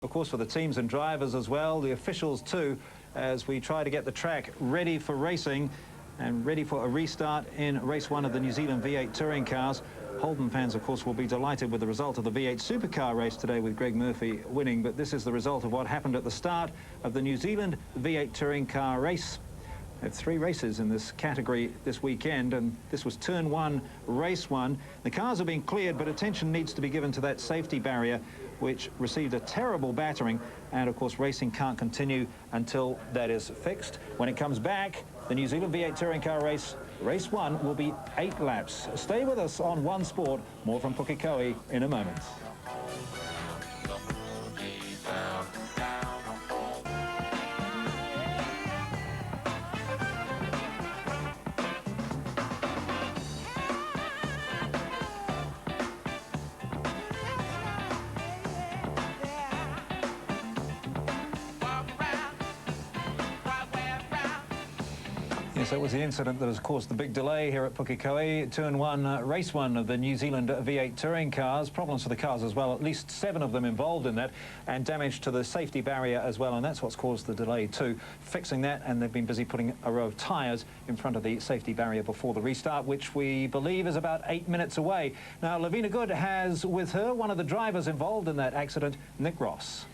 Of course, for the teams and drivers as well, the officials too, as we try to get the track ready for racing and ready for a restart in race 1 of the New Zealand V8 touring cars. Holden fans, of course, will be delighted with the result of the V8 supercar race today with Greg Murphy winning, but this is the result of what happened at the start of the New Zealand V8 touring car race. We have 3 races in this category this weekend, and this was turn 1, race 1. The cars are being cleared, but attention needs to be given to that safety barrier, which received a terrible battering, and of course racing can't continue until that is fixed. When it comes back, the New Zealand V8 touring car race, race 1, will be 8 laps. Stay with us on One Sport. More from Pukekohe in a moment. Yes, that was the incident that has caused the big delay here at Pukekohe. Turn 1, race 1 of the New Zealand V8 touring cars. Problems for the cars as well, at least 7 of them involved in that, and damage to the safety barrier as well, and that's what's caused the delay too. Fixing that, and they've been busy putting a row of tyres in front of the safety barrier before the restart, which we believe is about 8 minutes away. Now, Lavina Good has with her one of the drivers involved in that accident, Nick Ross.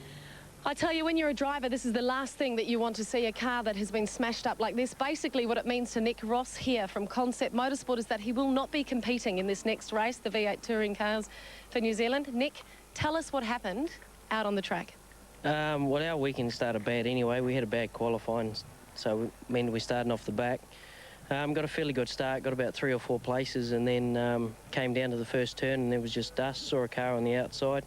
I tell you, when you're a driver, this is the last thing that you want to see, a car that has been smashed up like this. Basically, what it means to Nick Ross here from Concept Motorsport is that he will not be competing in this next race, the V8 touring cars for New Zealand. Nick, tell us what happened out on the track. Well, our weekend started bad anyway. We had a bad qualifying, so we started off the back. Got a fairly good start, got about 3 or 4 places, and then came down to the first turn, and there was just dust. Saw a car on the outside.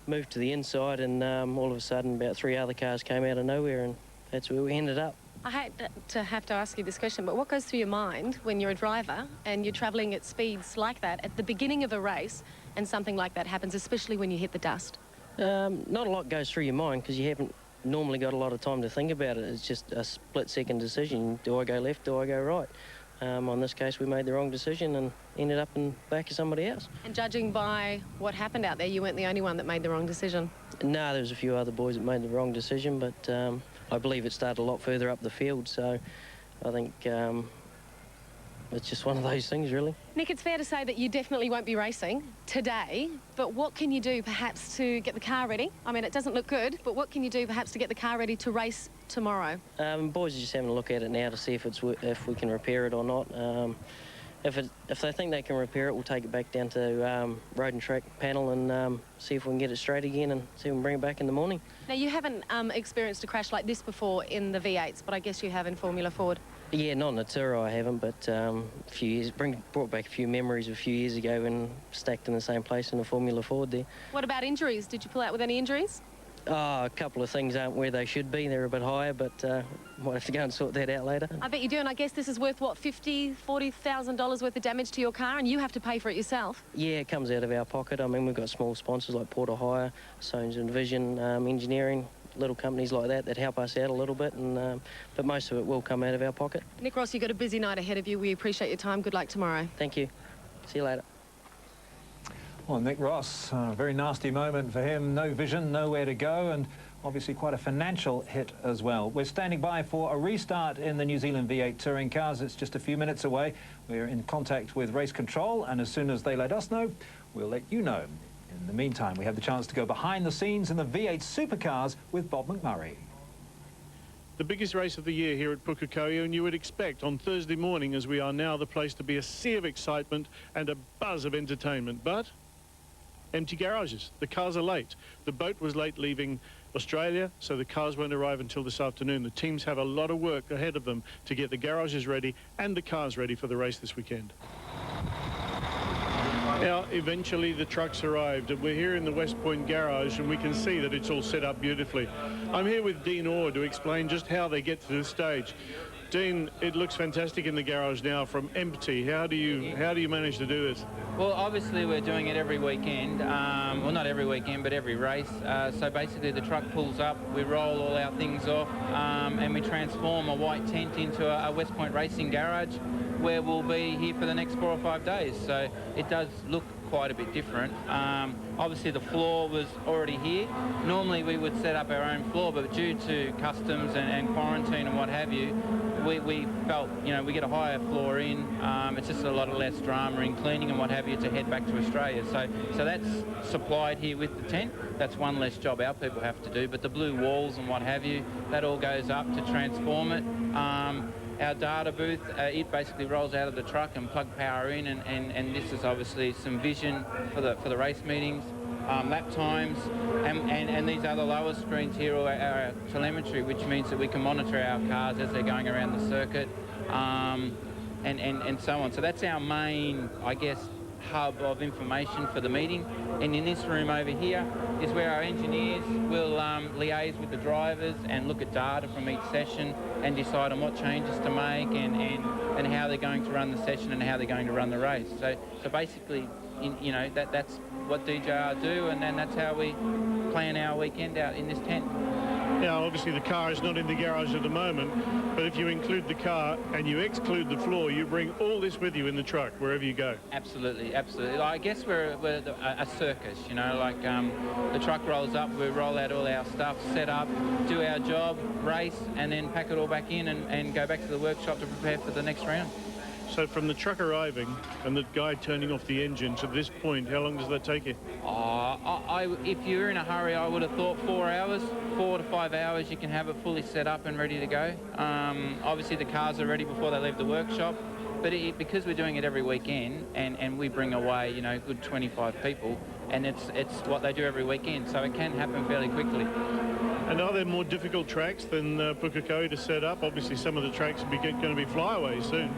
Moved to the inside, and all of a sudden about 3 other cars came out of nowhere, and that's where we ended up. I hate to have to ask you this question, but what goes through your mind when you're a driver and you're travelling at speeds like that at the beginning of a race and something like that happens, especially when you hit the dust? Not a lot goes through your mind because you haven't normally got a lot of time to think about it. It's just a split-second decision. Do I go left? Do I go right? On this case, we made the wrong decision and ended up in back of somebody else. And judging by what happened out there, you weren't the only one that made the wrong decision? No, there was a few other boys that made the wrong decision, but I believe it started a lot further up the field, so I think it's just one of those things, really. Nick, it's fair to say that you definitely won't be racing today, but what can you do perhaps to get the car ready? I mean, it doesn't look good, but what can you do perhaps to get the car ready to race tomorrow? Boys are just having a look at it now to see if we can repair it or not. If they think they can repair it, we'll take it back down to road and track panel and see if we can get it straight again and see if we can bring it back in the morning. Now, you haven't experienced a crash like this before in the V8s, but I guess you have in Formula Ford. Yeah, not in a Turo I haven't, but a few years, brought back a few memories of a few years ago when stacked in the same place in a Formula Ford there. What about injuries? Did you pull out with any injuries? Oh, a couple of things aren't where they should be. They're a bit higher, but might have to go and sort that out later. I bet you do, and I guess this is worth, what, $40,000 worth of damage to your car, and you have to pay for it yourself? Yeah, it comes out of our pocket. I mean, we've got small sponsors like Porter Hire, Sones and Vision, Engineering, little companies like that help us out a little bit, and but most of it will come out of our pocket. Nick Ross, you've got a busy night ahead of you. We appreciate your time. Good luck tomorrow. Thank you. See you later. Well, Nick Ross, a very nasty moment for him. No vision, nowhere to go, and obviously quite a financial hit as well. We're standing by for a restart in the New Zealand V8 touring cars. It's just a few minutes away. We're in contact with race control, and as soon as they let us know, we'll let you know. In the meantime, we have the chance to go behind the scenes in the V8 supercars with Bob McMurray. The biggest race of the year here at Pukekohe, and you would expect on Thursday morning, as we are now, the place to be a sea of excitement and a buzz of entertainment. But empty garages. The cars are late. The boat was late leaving Australia, so the cars won't arrive until this afternoon. The teams have a lot of work ahead of them to get the garages ready and the cars ready for the race this weekend. Now, eventually the trucks arrived. We're here in the West Point garage, and we can see that it's all set up beautifully. I'm here with Dean Orr to explain just how they get to this stage. Dean, it looks fantastic in the garage now from empty. How do you manage to do this? Well, obviously we're doing it every weekend. Well, not every weekend, but every race. So basically the truck pulls up, we roll all our things off, and we transform a white tent into a West Point racing garage where we'll be here for the next 4 or 5 days. So it does look quite a bit different. Obviously the floor was already here. Normally we would set up our own floor, but due to customs and quarantine and what have you, we felt, you know, we get a higher floor in. It's just a lot of less drama in cleaning and what have you to head back to Australia. So that's supplied here with the tent. That's one less job our people have to do. But the blue walls and what have you, that all goes up to transform it. Our data booth, it basically rolls out of the truck and plug power in, and this is obviously some vision for the race meetings, lap times, and these other lower screens here are our telemetry, which means that we can monitor our cars as they're going around the circuit, and so on. So that's our main, I guess, hub of information for the meeting. And in this room over here is where our engineers will liaise with the drivers and look at data from each session and decide on what changes to make and how they're going to run the session and how they're going to run the race. So basically, you know, that's what DJR do, and then that's how we plan our weekend out in this tent. Now, obviously the car is not in the garage at the moment, but if you include the car and you exclude the floor, you bring all this with you in the truck wherever you go. Absolutely, absolutely. I guess we're a circus, you know, like the truck rolls up, we roll out all our stuff, set up, do our job, race, and then pack it all back in and go back to the workshop to prepare for the next round. So from the truck arriving and the guy turning off the engine to this point, how long does that take you? If you're in a hurry, I would have thought 4 hours, 4 to 5 hours, you can have it fully set up and ready to go. Obviously the cars are ready before they leave the workshop, but because we're doing it every weekend and we bring away, you know, a good 25 people, and it's what they do every weekend, so it can happen fairly quickly. And are there more difficult tracks than Pukekohe to set up? Obviously some of the tracks are going to be flyaways soon.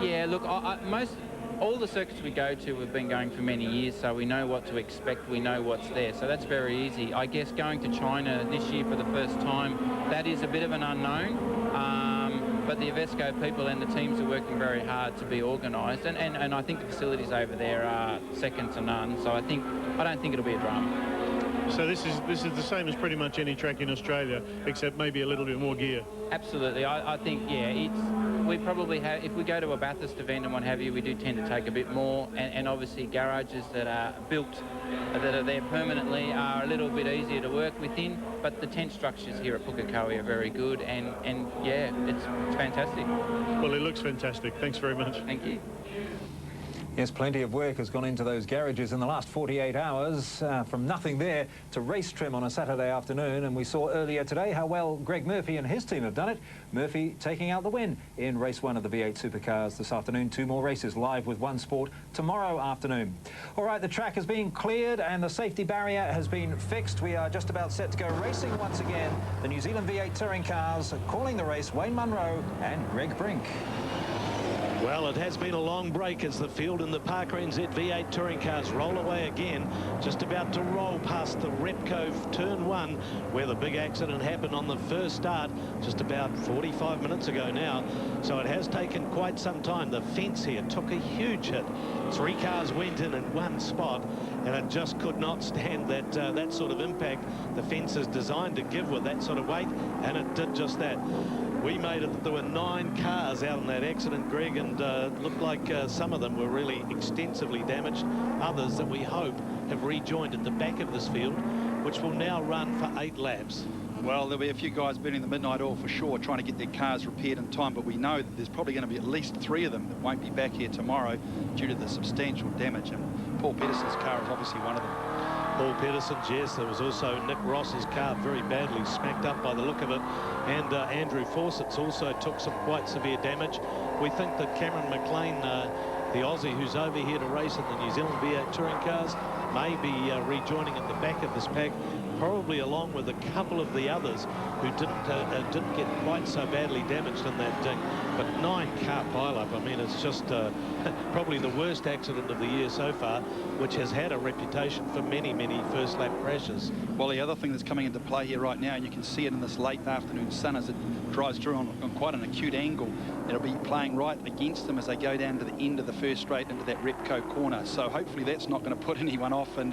Yeah, look, all the circuits we go to we've been going for many years, so we know what to expect, we know what's there, so that's very easy. I guess going to China this year for the first time, that is a bit of an unknown, but the Avesco people and the teams are working very hard to be organised, and I think the facilities over there are second to none, so I don't think it'll be a drama. So this is the same as pretty much any track in Australia, except maybe a little bit more gear. Absolutely. I think, yeah, we probably have, if we go to a Bathurst event and what have you, we do tend to take a bit more, and obviously garages that are built, that are there permanently, are a little bit easier to work within, but the tent structures here at Pukekohe are very good, and yeah, it's fantastic. Well, it looks fantastic. Thanks very much. Thank you. Yes, plenty of work has gone into those garages in the last 48 hours, from nothing there to race trim on a Saturday afternoon, and we saw earlier today how well Greg Murphy and his team have done it. Murphy taking out the win in race 1 of the V8 Supercars this afternoon. 2 more races live with One Sport tomorrow afternoon. All right, the track has been cleared and the safety barrier has been fixed. We are just about set to go racing once again. The New Zealand V8 touring cars calling the race, Wayne Munro and Greg Brink. Well, it has been a long break as the field in the Parker NZV8 touring cars roll away again, just about to roll past the Repco turn 1 where the big accident happened on the first start just about 45 minutes ago now. So it has taken quite some time. The fence here took a huge hit. 3 cars went in one spot, and it just could not stand that sort of impact. The fence is designed to give with that sort of weight, and it did just that. We made it that there were 9 cars out in that accident, Greg, and looked like some of them were really extensively damaged. Others that we hope have rejoined at the back of this field, which will now run for 8 laps. Well, there'll be a few guys burning the midnight oil for sure, trying to get their cars repaired in time, but we know that there's probably going to be at least 3 of them that won't be back here tomorrow due to the substantial damage, and Paul Pedersen's car is obviously one of them. Paul Pedersen's, yes. There was also Nick Ross's car very badly smacked up by the look of it, and Andrew Fawcett's also took some quite severe damage. We think that Cameron McLean, the Aussie who's over here to race in the New Zealand V8 touring cars, may be rejoining at the back of this pack, probably along with a couple of the others who didn't get quite so badly damaged in that ding. But 9-car pileup, I mean, it's just probably the worst accident of the year so far, which has had a reputation for many, many first lap crashes. Well, the other thing that's coming into play here right now, and you can see it in this late afternoon sun as it drives through on quite an acute angle, it'll be playing right against them as they go down to the end of the first straight into that Repco corner. So hopefully that's not going to put anyone off, and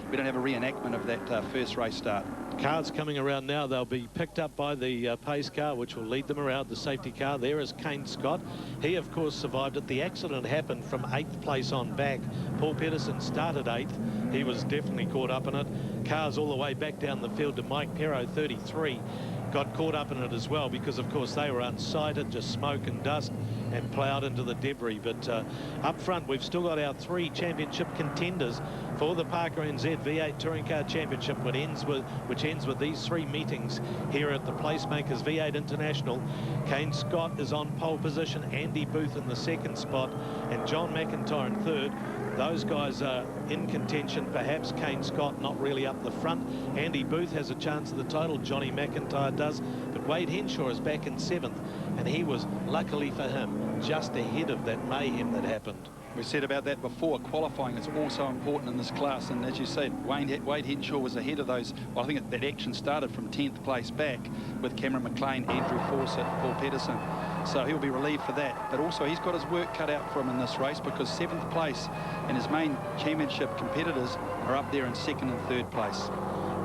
we don't have a reenactment of that first race start. Cars coming around now. They'll be picked up by the pace car, which will lead them around. The safety car there is Kane Scott. He, of course, survived it. The accident happened from 8th place on back. Paul Pedersen started 8th. He was definitely caught up in it. Cars all the way back down the field to Mike Perro, 33. Got caught up in it as well because, of course, they were unsighted, just smoke and dust, and ploughed into the debris. But up front, we've still got our 3 championship contenders for the Parker NZV8 Touring Car Championship, which ends with these 3 meetings here at the Placemakers V8 International. Kane Scott is on pole position, Andy Booth in the 2nd spot, and John McIntyre in 3rd. Those guys are in contention. Perhaps Kane Scott not really up the front. Andy Booth has a chance at the title. Johnny McIntyre does. But Wade Henshaw is back in 7th, and he was, luckily for him, just ahead of that mayhem that happened. We said about that before. Qualifying is also important in this class, and as you said, Wade Henshaw was ahead of those. Well, I think that action started from 10th place back with Cameron McLean, Andrew Fawcett, Paul Pedersen. So he'll be relieved for that. But also he's got his work cut out for him in this race, because 7th place and his main championship competitors are up there in 2nd and 3rd place.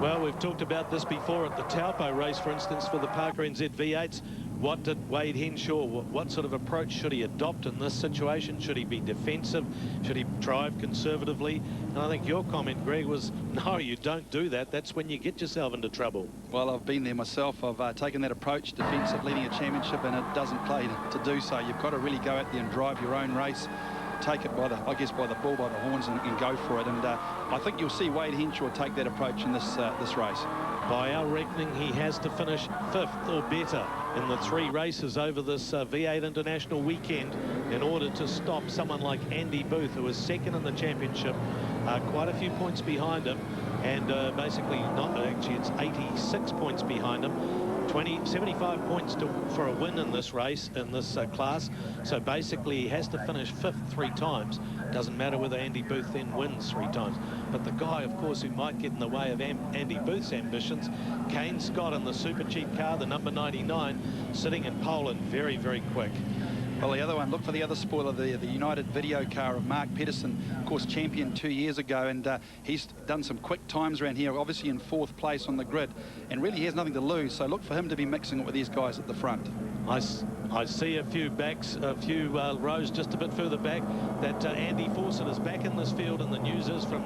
Well, we've talked about this before at the Taupo race, for instance, for the Parker NZV8s. What did Wade Henshaw, what sort of approach should he adopt in this situation? Should he be defensive? Should he drive conservatively? And I think your comment, Greg, was, no, you don't do that. That's when you get yourself into trouble. Well, I've been there myself. I've taken that approach, defensive, leading a championship, and it doesn't play to do so. You've got to really go out there and drive your own race. Take it by the, I guess, by the bull, by the horns, and go for it. And I think you'll see Wade Henshaw take that approach in this race. By our reckoning, he has to finish 5th or better in the 3 races over this V8 International weekend in order to stop someone like Andy Booth, who is 2nd in the championship, quite a few points behind him, and basically not actually, it's 86 points behind him. 75 points for a win in this race, in this class. So basically he has to finish 5th 3 times. Doesn't matter whether Andy Booth then wins 3 times. But the guy, of course, who might get in the way of Andy Booth's ambitions, Kane Scott in the super cheap car, the number 99, sitting in pole and very, very quick. Well, the other one, look for the other spoiler, the United video car of Mark Pedersen, of course, champion 2 years ago, and he's done some quick times around here, obviously in 4th place on the grid, and really he has nothing to lose, so look for him to be mixing it with these guys at the front. I see a few backs, a few rows just a bit further back, that Andy Fawcett is back in this field, and the news is from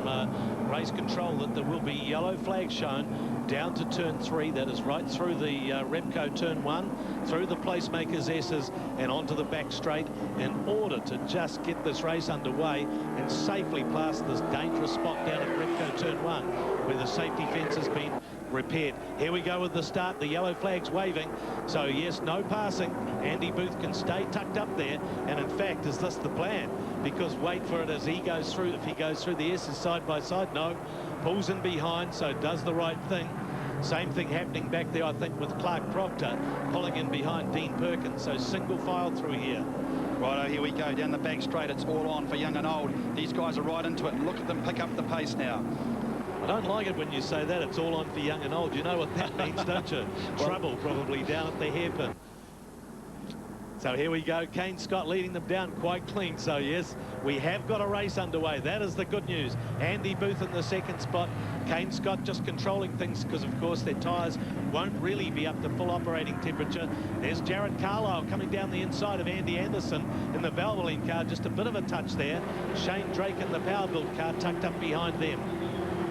race control that there will be yellow flags shown down to turn 3. That is right through the Repco turn 1, through the Placemakers S's, and onto the back straight, in order to just get this race underway and safely past this dangerous spot down at Repco turn 1, where the safety fence has been repaired. Here we go with the start. The yellow flag's waving. So yes, no passing. Andy Booth can stay tucked up there. And in fact, is this the plan? Because wait for it as he goes through. If he goes through the S's side by side, no. Pulls in behind, so does the right thing. Same thing happening back there, I think, with Clark Proctor pulling in behind Dean Perkins. So single file through here. Righto, here we go down the back straight. It's all on for young and old. These guys are right into it, and look at them pick up the pace now. I don't like it when you say that. It's all on for young and old. You know what that means, don't you? Trouble probably down at the hairpin. So here we go. Kane Scott leading them down quite clean. So yes, we have got a race underway. That is the good news. Andy Booth in the 2nd spot. Kane Scott just controlling things because, of course, their tyres won't really be up to full operating temperature. There's Jared Carlisle coming down the inside of Andy Anderson in the Valvoline car. Just a bit of a touch there. Shane Drake in the Power Build car tucked up behind them.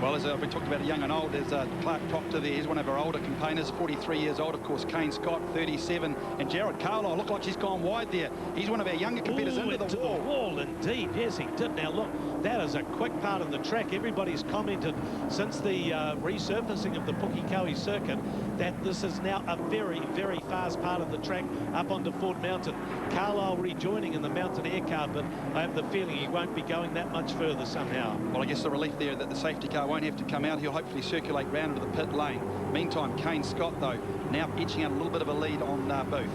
Well, as we talked about young and old, there's Clark Proctor there. He's one of our older campaigners, 43 years old, of course. Kane Scott, 37. And Jared Carlisle, look like he's gone wide there. He's one of our younger competitors. Into the wall, indeed. Yes, he did. Now, look, that is a quick part of the track. Everybody's commented since the resurfacing of the Pukekohe circuit that this is now a very, very fast part of the track up onto Ford Mountain. Carlisle rejoining in the Mountain Air car, but I have the feeling he won't be going that much further somehow. Well, I guess the relief there that the safety car won't have to come out. He'll hopefully circulate round into the pit lane. Meantime, Kane Scott, though, now etching out a little bit of a lead on Booth.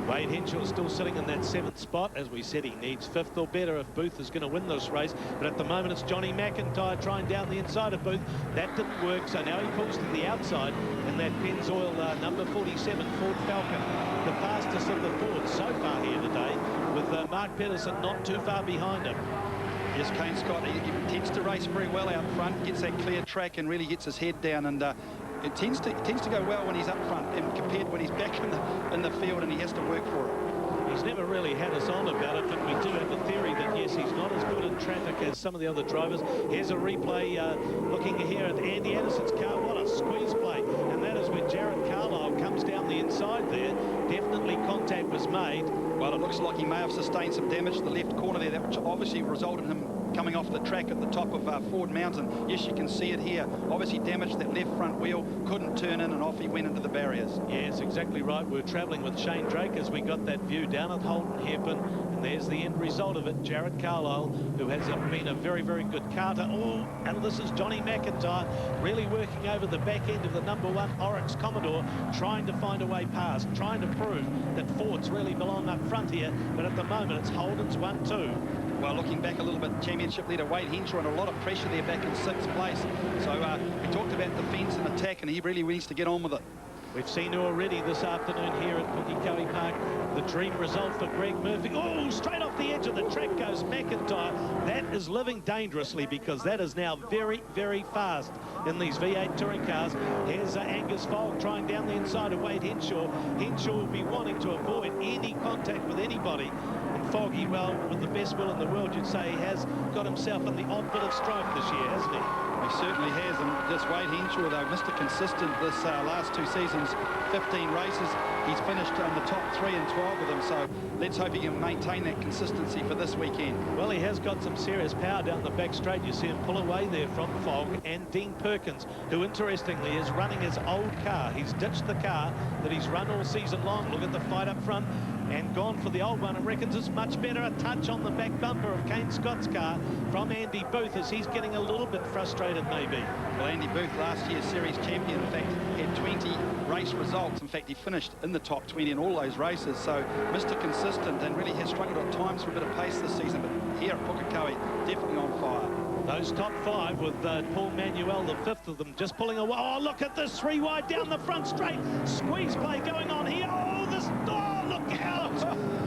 Wade Henshaw still sitting in that 7th spot. As we said, he needs 5th or better if Booth is going to win this race. But at the moment, it's Johnny McIntyre trying down the inside of Booth. That didn't work, so now he pulls to the outside in that Pennzoil number 47 Ford Falcon. The fastest of the Fords so far here today, with Mark Pedersen not too far behind him. Yes, Kane Scott, he tends to race very well out front, gets that clear track and really gets his head down, and it tends to go well when he's up front, and compared when he's back in the field and he has to work for it. He's never really had us on about it, but we do have a theory that, yes, he's not as good in traffic as some of the other drivers. Here's a replay looking here at Andy Anderson's car. What a squeeze play. And that is when Jared Carlisle comes down the inside there. Definitely contact was made. Well, it looks like he may have sustained some damage to the left corner there, which obviously resulted in him coming off the track at the top of Ford Mountain. Yes, you can see it here. Obviously damaged that left front wheel, couldn't turn in, and off he went into the barriers. Yes, exactly right. We're travelling with Shane Drake as we got that view down at Holden Hairpin, and there's the end result of it. Jared Carlisle, who has been a very, very good karter. Oh, and this is Johnny McIntyre really working over the back end of the #1 Oryx Commodore, trying to find a way past, trying to prove that Fords really belong up front here, but at the moment it's Holden's 1-2. Well, looking back a little bit, championship leader Wade Henshaw under a lot of pressure there back in 6th place. So we talked about defence and attack, and he really needs to get on with it. We've seen already this afternoon here at Pukekohe Park the dream result for Greg Murphy. Oh, straight off the edge of the track goes McIntyre. That is living dangerously, because that is now very, very fast in these V8 touring cars. Here's Angus Fogg trying down the inside of Wade Henshaw. Henshaw will be wanting to avoid any contact with anybody. And Foggy, well, with the best will in the world, you'd say he has got himself in the odd bit of strife this year, hasn't he? He certainly has, and this Wade Henshaw, though, Mr. Consistent this last 2 seasons, 15 races. He's finished in the top 3 and 12 of them, so let's hope he can maintain that consistency for this weekend. Well, he has got some serious power down the back straight. You see him pull away there from Fogg and Dean Perkins, who interestingly is running his old car. He's ditched the car that he's run all season long. Look at the fight up front, and gone for the old one, and reckons it's much better. A touch on the back bumper of Kane Scott's car from Andy Booth, as he's getting a little bit frustrated maybe. Well, Andy Booth, last year's series champion, in fact, had 20 race results. In fact, he finished in the top 20 in all those races, so Mr. Consistent, and really has struggled at times for a bit of pace this season, but here at Pukekohe, definitely on fire. Those top 5 with Paul Manuel, the 5th of them, just pulling away. Oh, look at this, 3 wide down the front straight. Squeeze play going on here. Oh, this, oh, look out.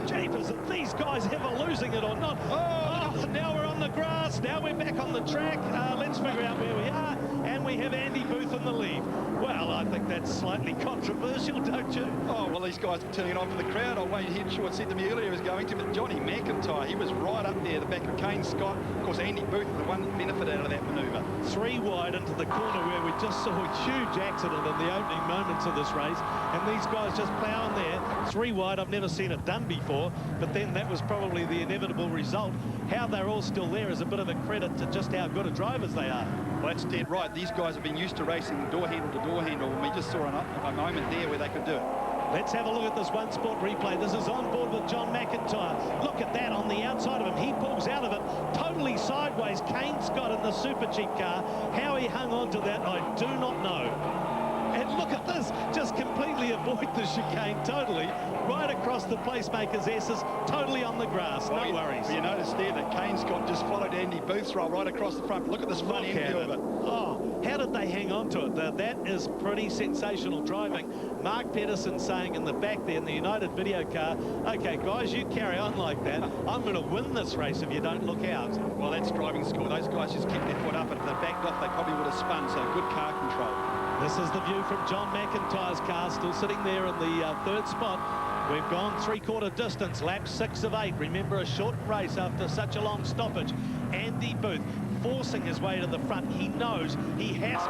Jeepers, if these guys ever losing it or not. Oh, now we're on the grass. Now we're back on the track. Let's figure out where we are. And we have Andy Booth in the lead. Well, I think that's slightly controversial, don't you? Oh, well, these guys are turning it on for the crowd. Wade Henshaw said to me earlier he was going to, but Johnny McIntyre, he was right up there, the back of Kane Scott. Of course, Andy Booth, the one that benefited out of that manoeuvre. 3 wide into the corner where we just saw a huge accident in the opening moments of this race, and these guys just ploughing there. 3 wide, I've never seen it done before, but then that was probably the inevitable result. How they're all still there is a bit of a credit to just how good of drivers they are. Well, that's dead right. These guys have been used to racing door handle to door handle, and we just saw a moment there where they could do it. Let's have a look at this One Sport replay. This is on board with John McIntyre. Look at that on the outside of him. He pulls out of it totally sideways. Kane Scott in the super cheap car. How he hung on to that, I do not know. And look at this, just completely avoid the chicane totally, right across the placemakers' S's, totally on the grass, no worries. You noticed there that Kane Scott just followed Andy Booth's roll right across the front. Look at this front end view of it. Oh, how did they hang on to it? That is pretty sensational driving. Mark Pedersen saying in the back there in the United video car, okay, guys, you carry on like that. I'm going to win this race if you don't look out. Well, that's driving school. Those guys just kept their foot up, and if they backed off, they probably would have spun, so good car control. This is the view from John McIntyre's car, still sitting there in the 3rd spot. We've gone 3/4 distance, lap 6 of 8. Remember, a short race after such a long stoppage. Andy Booth forcing his way to the front. He knows he has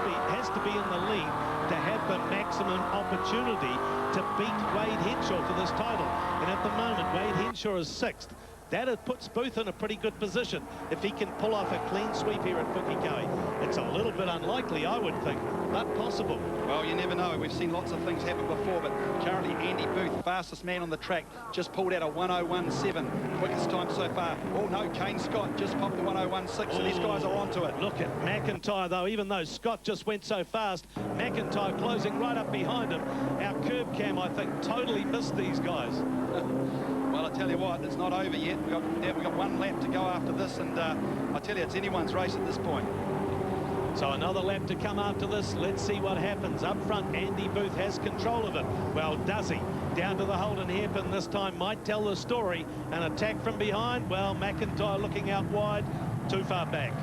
to be in the lead to have the maximum opportunity to beat Wade Henshaw for this title. And at the moment, Wade Henshaw is 6th. That puts Booth in a pretty good position if he can pull off a clean sweep here at Pukekohe. It's a little bit unlikely, I would think, but possible. Well, you never know. We've seen lots of things happen before, but currently Andy Booth, fastest man on the track, just pulled out a 1:01.7. Quickest time so far. Oh, no, Kane Scott just popped the 1:01.6, so these guys are onto it. Look at McIntyre, though, even though Scott just went so fast, McIntyre closing right up behind him. Our curb cam, I think, totally missed these guys. Well, I tell you what, it's not over yet. We've got 1 lap to go after this, and I tell you, it's anyone's race at this point. So another lap to come after this. Let's see what happens. Up front, Andy Booth has control of it. Well, does he? Down to the Holden hairpin this time might tell the story. An attack from behind. Well, McIntyre looking out wide. Too far back.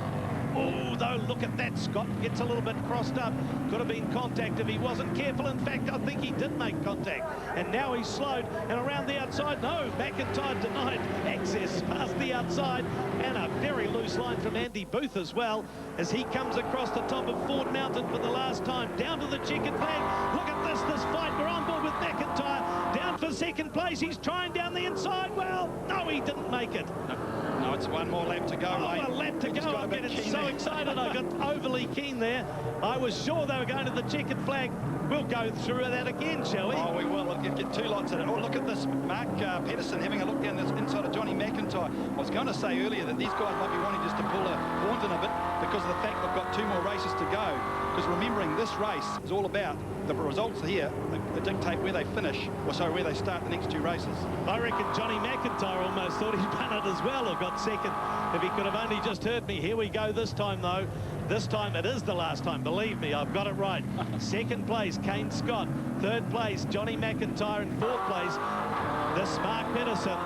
Oh, though, look at that. Scott gets a little bit crossed up. Could have been contact if he wasn't careful. In fact, I think he did make contact. And now he's slowed. And around the outside, no, McIntyre denied access past the outside. And a very loose line from Andy Booth as well, as he comes across the top of Ford Mountain for the last time. Down to the checkered flag. Look at this fight. We're on board with McIntyre. Down for second place. He's trying down the inside. Well, no, he didn't make it. No, it's one more lap to go, Lane. A lap to go. I'm getting so excited. I got overly keen there. I was sure they were going to the checkered flag. We'll go through that again, shall we? Oh, we will. We'll get two lots in it. Oh, look at this. Mark Pedersen having a look down this inside of Johnny McIntyre. I was going to say earlier that these guys might be wanting just to pull a Thornton a bit because of the fact they've got two more races to go. Because remembering, this race is all about the results here that dictate where they finish, or sorry, where they start the next two races. I reckon Johnny McIntyre almost thought he'd done it as well, or got second, if he could have only just heard me. Here we go this time, though. This time it is the last time, believe me, I've got it right. Second place, Kane Scott. Third place, Johnny McIntyre. In fourth place, this Mark Pedersen.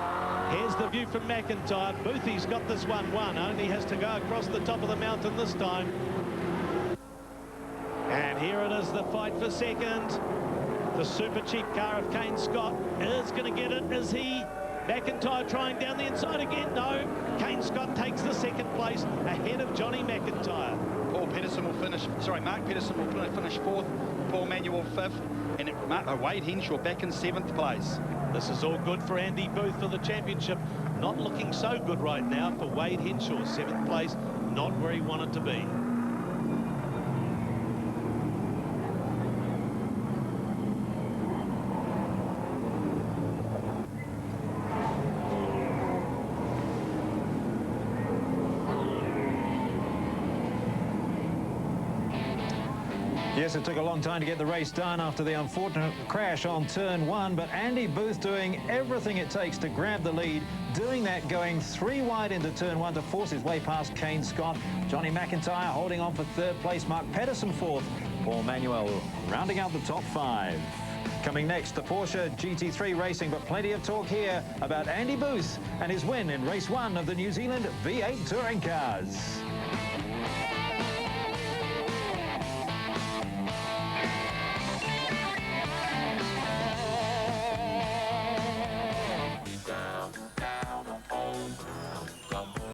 Here's the view from McIntyre. Boothie's got this one won, only has to go across the top of the mountain this time. And here it is, the fight for second. The super cheap car of Kane Scott is going to get it. Is he? McIntyre trying down the inside again. No. Kane Scott takes the second place ahead of Johnny McIntyre. Mark Pedersen will finish fourth, Paul Manuel fifth, and Wade Henshaw back in seventh place. This is all good for Andy Booth for the championship. Not looking so good right now for Wade Henshaw. Seventh place, not where he wanted to be. Yes, it took a long time to get the race done after the unfortunate crash on turn one, but Andy Booth doing everything it takes to grab the lead, doing that going three wide into turn one to force his way past Kane Scott. Johnny McIntyre holding on for third place, Mark Pedersen fourth, Paul Manuel rounding out the top five. Coming next, the Porsche GT3 racing, but plenty of talk here about Andy Booth and his win in race one of the New Zealand V8 touring cars.